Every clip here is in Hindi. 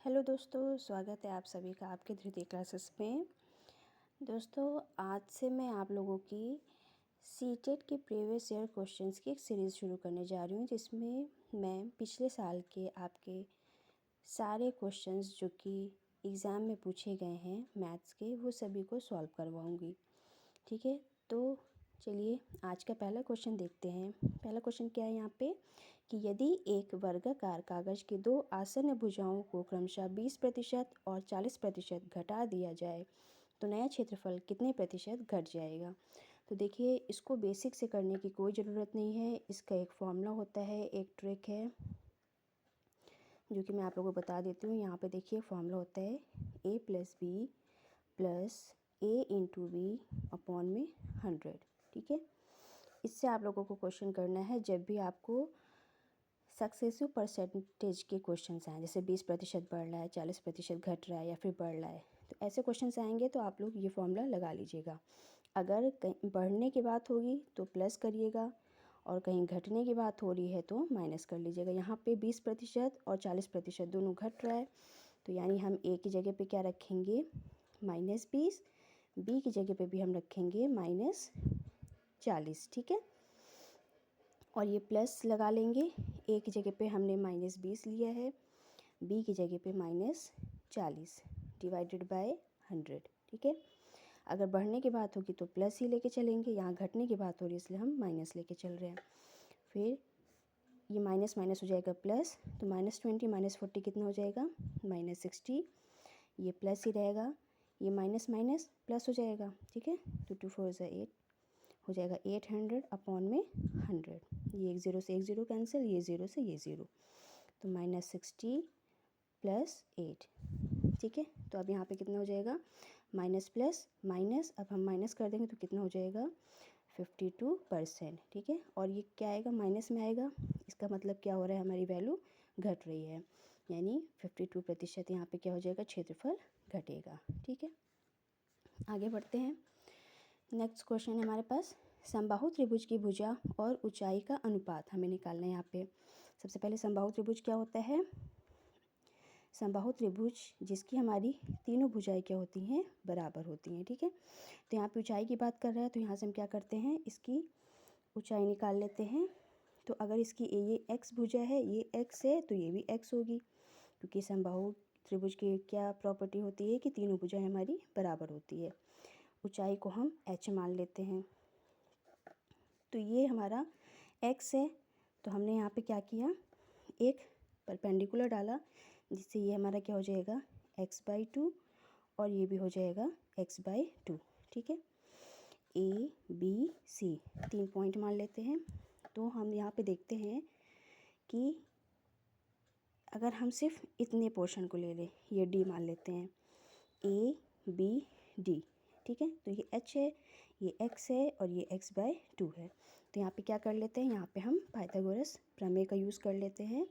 हेलो दोस्तों, स्वागत है आप सभी का आपके धृति क्लासेस में। दोस्तों, आज से मैं आप लोगों की सीटेट के प्रीवियस ईयर क्वेश्चंस की एक सीरीज़ शुरू करने जा रही हूँ, जिसमें मैं पिछले साल के आपके सारे क्वेश्चंस जो कि एग्ज़ाम में पूछे गए हैं मैथ्स के, वो सभी को सॉल्व करवाऊँगी। ठीक है, तो चलिए आज का पहला क्वेश्चन देखते हैं। पहला क्वेश्चन क्या है यहाँ पे कि यदि एक वर्गाकार कागज़ की दो आसन्न भुजाओं को क्रमशः 20% और 40% घटा दिया जाए तो नया क्षेत्रफल कितने प्रतिशत घट जाएगा। तो देखिए, इसको बेसिक से करने की कोई ज़रूरत नहीं है। इसका एक फॉर्मूला होता है, एक ट्रिक है जो कि मैं आप लोगों को बता देती हूँ। यहाँ पे देखिए फॉर्मूला होता है a + b + a × b upon में 100। ठीक है, इससे आप लोगों को क्वेश्चन करना है जब भी आपको सक्सेसिव परसेंटेज के क्वेश्चंस आएँ, जैसे 20% बढ़ रहा है, 40% घट रहा है या फिर बढ़ रहा है, तो ऐसे क्वेश्चंस आएंगे तो आप लोग ये फॉर्मूला लगा लीजिएगा। अगर कहीं बढ़ने की बात होगी तो प्लस करिएगा और कहीं घटने की बात हो रही है तो माइनस कर लीजिएगा। यहाँ पे 20% और 40% दोनों घट रहा है, तो यानी हम ए की जगह पे क्या रखेंगे, -20, बी की जगह पे भी हम रखेंगे -40। ठीक है, और ये प्लस लगा लेंगे। ए की जगह पे हमने -20 लिया है, बी की जगह पे -40 डिवाइडेड बाय 100। ठीक है, अगर बढ़ने की बात होगी तो प्लस ही लेके चलेंगे, यहाँ घटने की बात हो रही है इसलिए हम माइनस लेके चल रहे हैं। फिर ये माइनस माइनस हो जाएगा प्लस, तो -20 -40 कितना हो जाएगा, -60। ये प्लस ही रहेगा, ये माइनस माइनस प्लस हो जाएगा। ठीक है, तो 2 4 8 हो जाएगा 800 अपॉन में 100। ये एक ज़ीरो से एक ज़ीरो कैंसिल, ये ज़ीरो से ये ज़ीरो, तो -60 + 8। ठीक है, तो अब यहाँ पे कितना हो जाएगा, माइनस प्लस माइनस, अब हम माइनस कर देंगे तो कितना हो जाएगा 52%। ठीक है, और ये क्या आएगा, माइनस में आएगा, इसका मतलब क्या हो रहा है, हमारी वैल्यू घट रही है, यानी 52% यहाँ पे क्या हो जाएगा, क्षेत्रफल घटेगा। ठीक है, आगे बढ़ते हैं। नेक्स्ट क्वेश्चन है हमारे पास, समबाहु त्रिभुज की भुजा और ऊंचाई का अनुपात हमें निकालना है। यहाँ पे सबसे पहले समबाहु त्रिभुज क्या होता है, समबाहु त्रिभुज जिसकी हमारी तीनों भुजाएं क्या होती हैं, बराबर होती हैं। ठीक है, तो यहाँ पे ऊंचाई की बात कर रहा है, तो यहाँ से हम क्या करते हैं, इसकी ऊंचाई निकाल लेते हैं। तो अगर इसकी ये x भुजा है, ये x है, तो ये भी x होगी, क्योंकि समबाहु त्रिभुज की क्या प्रॉपर्टी होती है कि तीनों भुजाएं हमारी बराबर होती है। ऊंचाई को हम h मान लेते हैं, तो ये हमारा x है, तो हमने यहाँ पे क्या किया, एक परपेंडिकुलर डाला, जिससे ये हमारा क्या हो जाएगा, x/2 और ये भी हो जाएगा x/2। ठीक है, A B C 3 पॉइंट मान लेते हैं। तो हम यहाँ पे देखते हैं कि अगर हम सिर्फ इतने पोर्शन को ले लें, ये D मान लेते हैं, A B D। ठीक है, तो ये h है, ये x है और ये x/2 है। तो यहाँ पे क्या कर लेते हैं, यहाँ पे हम पाइथागोरस प्रमेय का यूज़ कर लेते हैं।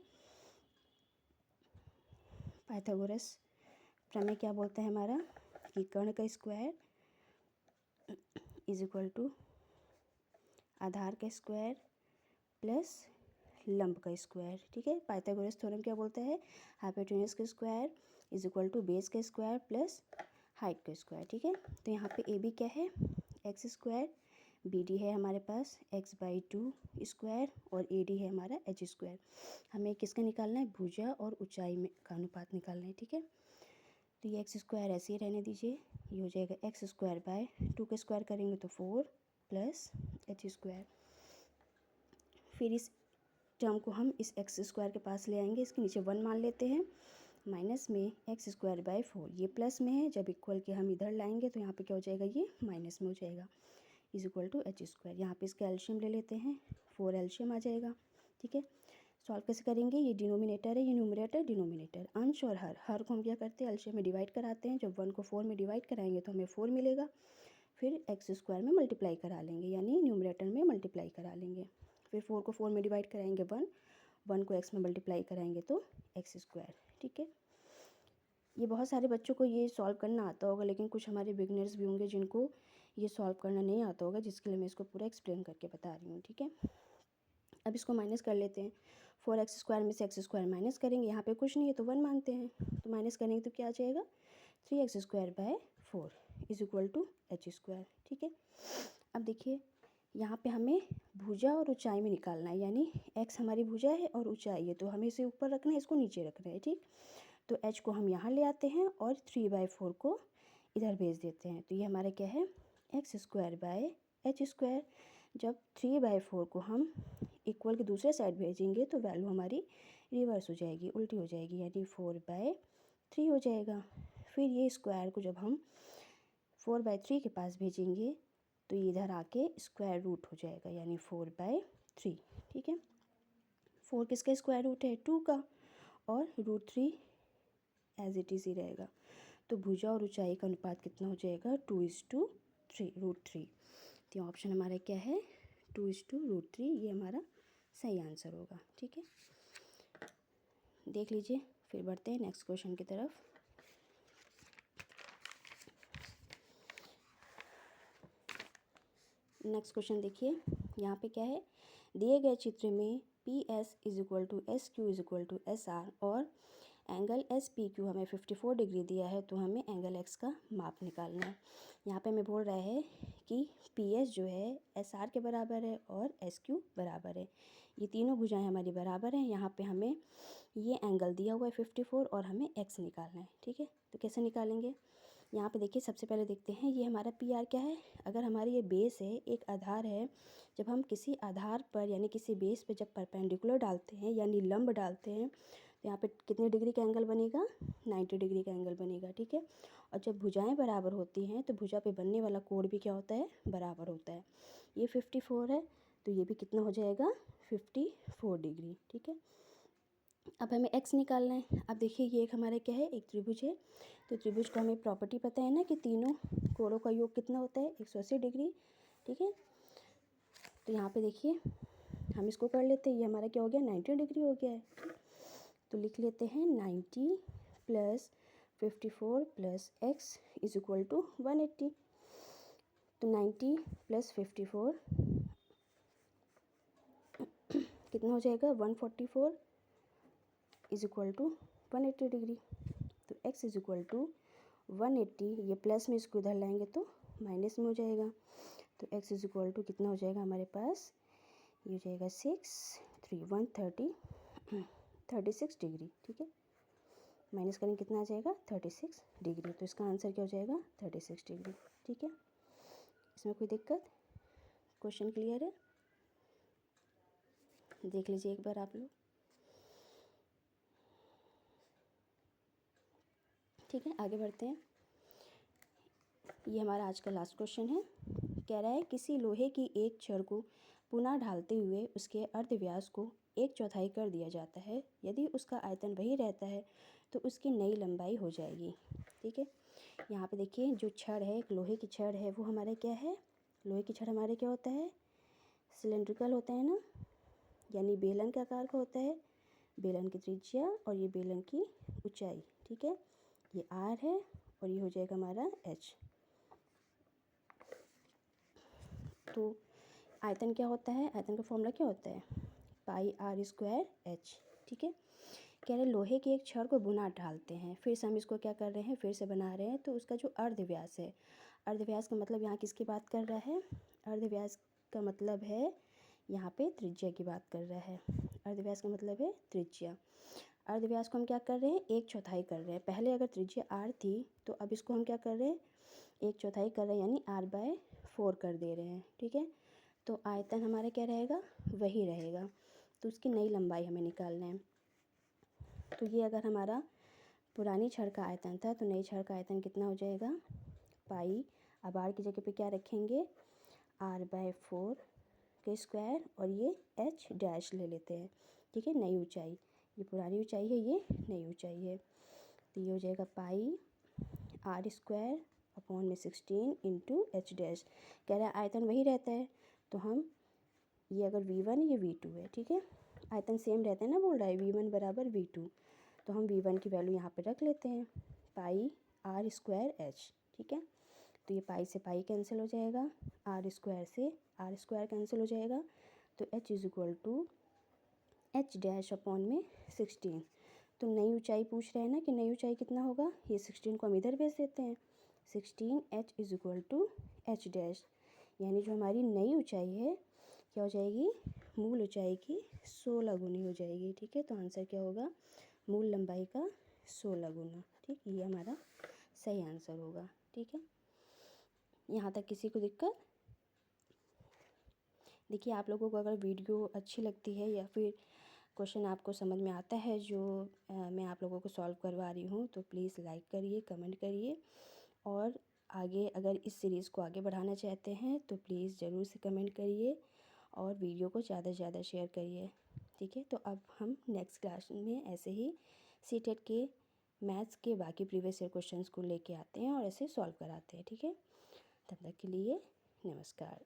पाइथागोरस प्रमेय क्या बोलता है हमारा, कि कर्ण का स्क्वायर = आधार का स्क्वायर प्लस लंब का स्क्वायर। ठीक है, पाइथागोरस थ्योरम क्या बोलता है, हाइपोटेन्यूज का स्क्वायर = बेस का स्क्वायर प्लस हाइट का स्क्वायर। ठीक है, तो यहाँ पे ए बी क्या है, x², बी डी है हमारे पास x/2² और ए डी है हमारा h²। हमें किसका निकालना है, भुजा और ऊंचाई में का अनुपात निकालना है। ठीक है, तो ये x² ऐसे ही रहने दीजिए, ये हो जाएगा x²/2 का स्क्वायर करेंगे तो 4 + h²। फिर इस टर्म को हम इस x² के पास ले आएंगे, इसके नीचे 1 मान लेते हैं, माइनस में x²/4, ये प्लस में है, जब इक्वल के हम इधर लाएंगे तो यहाँ पे क्या हो जाएगा, ये माइनस में हो जाएगा, = h²। यहाँ पे इसका एल्शियम ले लेते हैं, 4 एल्शियम आ जाएगा। ठीक है, सॉल्व कैसे करेंगे, ये डिनोमिनेटर है, ये न्यूमरेटर, डिनोमिनेटर, अंश और हर को हम क्या करते हैं, एल्शियम में डिवाइड कराते हैं। जब 1 को 4 में डिवाइड कराएंगे तो हमें 4 मिलेगा, फिर x² में मल्टीप्लाई करा लेंगे, यानी न्यूमरेटर में मल्टीप्लाई करा लेंगे। फिर 4 को 4 में डिवाइड कराएंगे 1 को x में मल्टीप्लाई कराएंगे तो x²। ठीक है, ये बहुत सारे बच्चों को ये सॉल्व करना आता होगा, लेकिन कुछ हमारे बिगनर्स भी होंगे जिनको ये सॉल्व करना नहीं आता होगा, जिसके लिए मैं इसको पूरा एक्सप्लेन करके बता रही हूँ। ठीक है, अब इसको माइनस कर लेते हैं। 4x² में से x² माइनस करेंगे, यहाँ पे कुछ नहीं है तो 1 मानते हैं, तो माइनस करेंगे तो क्या आ जाएगा 3x²/4 is equal to h²। ठीक है, अब देखिए यहाँ पे हमें भुजा और ऊंचाई में निकालना है, यानी x हमारी भुजा है और ऊंचाई है, तो हमें इसे ऊपर रखना है, इसको नीचे रखना है। ठीक, तो h को हम यहाँ ले आते हैं और 3/4 को इधर भेज देते हैं, तो ये हमारा क्या है x²/h²। जब 3/4 को हम इक्वल के दूसरे साइड भेजेंगे तो वैल्यू हमारी रिवर्स हो जाएगी, उल्टी हो जाएगी, यानी 4/3 हो जाएगा। फिर ये स्क्वायर को जब हम 4/3 के पास भेजेंगे तो ये इधर आके स्क्वायर रूट हो जाएगा, यानी 4/3। ठीक है, 4 किसका स्क्वायर रूट है 2 का, और √3 एज इट इज़ ही रहेगा। तो भुजा और ऊंचाई का अनुपात कितना हो जाएगा 2:3 √3। तो ऑप्शन हमारा क्या है 2:3, ये हमारा सही आंसर होगा। ठीक है, देख लीजिए, फिर बढ़ते हैं नेक्स्ट क्वेश्चन की तरफ। नेक्स्ट क्वेश्चन देखिए, यहाँ पे क्या है, दिए गए चित्र में PS = SQ = SR और एंगल SPQ हमें 54 डिग्री दिया है, तो हमें एंगल X का माप निकालना है। यहाँ पे हमें बोल रहा है कि PS जो है SR के बराबर है और SQ बराबर है, ये तीनों भुजाएं हमारी बराबर हैं। यहाँ पे हमें ये एंगल दिया हुआ है 54 और हमें X निकालना है। ठीक है, तो कैसे निकालेंगे, यहाँ पे देखिए सबसे पहले देखते हैं ये हमारा PR क्या है। अगर हमारी ये बेस है, एक आधार है, जब हम किसी आधार पर यानी किसी बेस पे जब परपेंडिकुलर डालते हैं यानी लंब डालते हैं, तो यहाँ पे कितने डिग्री का एंगल बनेगा 90 डिग्री का एंगल बनेगा। ठीक है, और जब भुजाएं बराबर होती हैं तो भुजा पे बनने वाला कोण भी क्या होता है बराबर होता है। ये 54 है तो ये भी कितना हो जाएगा 54 डिग्री। ठीक है, अब हमें x निकालना है। अब देखिए ये एक हमारा क्या है एक त्रिभुज है, तो त्रिभुज को हमें प्रॉपर्टी पता है ना कि तीनों कोणों का योग कितना होता है 180 डिग्री। ठीक है, तो यहाँ पे देखिए हम इसको कर लेते हैं, ये हमारा क्या हो गया 90 डिग्री हो गया है। तो लिख लेते हैं 90 + 54 + x इज इक्वल टू 180। तो 90 + 54 कितना हो जाएगा 144 इज इक्वल टू 180 डिग्री। तो x इज इक्वल टू 180, ये प्लस में इसको इधर लाएंगे तो माइनस में हो जाएगा। तो x इज इक्वल टू कितना हो जाएगा हमारे पास, ये हो जाएगा 36 डिग्री। ठीक है, माइनस करेंगे कितना आ जाएगा 36 डिग्री। तो इसका आंसर क्या हो जाएगा 36 डिग्री। ठीक है, इसमें कोई दिक्कत, क्वेश्चन क्लियर है, देख लीजिए एक बार आप लोग। ठीक है, आगे बढ़ते हैं। ये हमारा आज का लास्ट क्वेश्चन है। कह रहा है किसी लोहे की एक छड़ को पुनः ढालते हुए उसके अर्धव्यास को 1/4 कर दिया जाता है, यदि उसका आयतन वही रहता है तो उसकी नई लंबाई हो जाएगी। ठीक है, यहाँ पे देखिए जो छड़ है, एक लोहे की छड़ है, वो हमारा क्या है, लोहे की छड़ हमारे क्या होता है सिलेंड्रिकल होता है ना, यानी बेलन के आकार का होता है, बेलन की त्रिज्या और ये बेलन की ऊंचाई। ठीक है, ये R है और ये हो जाएगा हमारा H। तो आयतन क्या होता है, आयतन का फॉर्मूला क्या होता है πr²h। ठीक है, कह रहे लोहे की एक छड़ को बुना ढालते हैं, फिर से हम इसको क्या कर रहे हैं फिर से बना रहे हैं, तो उसका जो अर्धव्यास है, अर्धव्यास का मतलब यहाँ किसकी बात कर रहा है, अर्धव्यास का मतलब है यहाँ पे त्रिज्या की बात कर रहा है। अर्धव्यास का मतलब है त्रिज्या। अर्धव्यास को हम क्या कर रहे हैं 1/4 कर रहे हैं। पहले अगर त्रिज्या r थी तो अब इसको हम क्या कर रहे हैं 1/4 कर रहे हैं, यानी r/4 कर दे रहे हैं। ठीक है, तो आयतन हमारा क्या रहेगा वही रहेगा, तो उसकी नई लंबाई हमें निकालना है। तो ये अगर हमारा पुरानी छड़ का आयतन था तो नई छड़ का आयतन कितना हो जाएगा पाई, अब r की जगह पे क्या रखेंगे r/4 के स्क्वायर और ये h' ले लेते हैं। ठीक है, नई ऊंचाई, ये पुरानी ऊंचाई है, ये नई ऊंचाई है, तो ये हो जाएगा पाई r²/16 इंटू h'। कह रहा है आयतन वही रहता है, तो हम ये अगर v1 ये v2 है, ठीक है, आयतन सेम रहता है ना, बोल रहा है v1 बराबर v2, तो हम v1 की वैल्यू यहाँ पे रख लेते हैं πr²h। ठीक है, तो ये पाई से पाई कैंसिल हो जाएगा, r² से r² कैंसिल हो जाएगा, तो h is equal to h dash upon में 16। तो नई ऊंचाई पूछ रहे हैं ना कि नई ऊंचाई कितना होगा, ये 16 को हम इधर भेज देते हैं। 16h is equal to h dash, यानी जो हमारी नई ऊंचाई है क्या हो जाएगी, मूल ऊंचाई की 16 गुनी हो जाएगी। ठीक है, तो आंसर क्या होगा, मूल लंबाई का 16 गुना। ठीक, ये हमारा सही आंसर होगा। ठीक है, यहाँ तक किसी को दिक्कत? देखिए, आप लोगों को अगर वीडियो अच्छी लगती है या फिर क्वेश्चन आपको समझ में आता है जो मैं आप लोगों को सॉल्व करवा रही हूँ, तो प्लीज़ लाइक करिए, कमेंट करिए, और आगे अगर इस सीरीज़ को आगे बढ़ाना चाहते हैं तो प्लीज़ ज़रूर से कमेंट करिए और वीडियो को ज़्यादा से ज़्यादा शेयर करिए। ठीक है, तो अब हम नेक्स्ट क्लास में ऐसे ही सीटेट के मैथ्स के बाकी प्रीवियस ईयर क्वेश्चंस को लेके आते हैं और ऐसे सॉल्व कराते हैं। ठीक है, तब तक के लिए नमस्कार।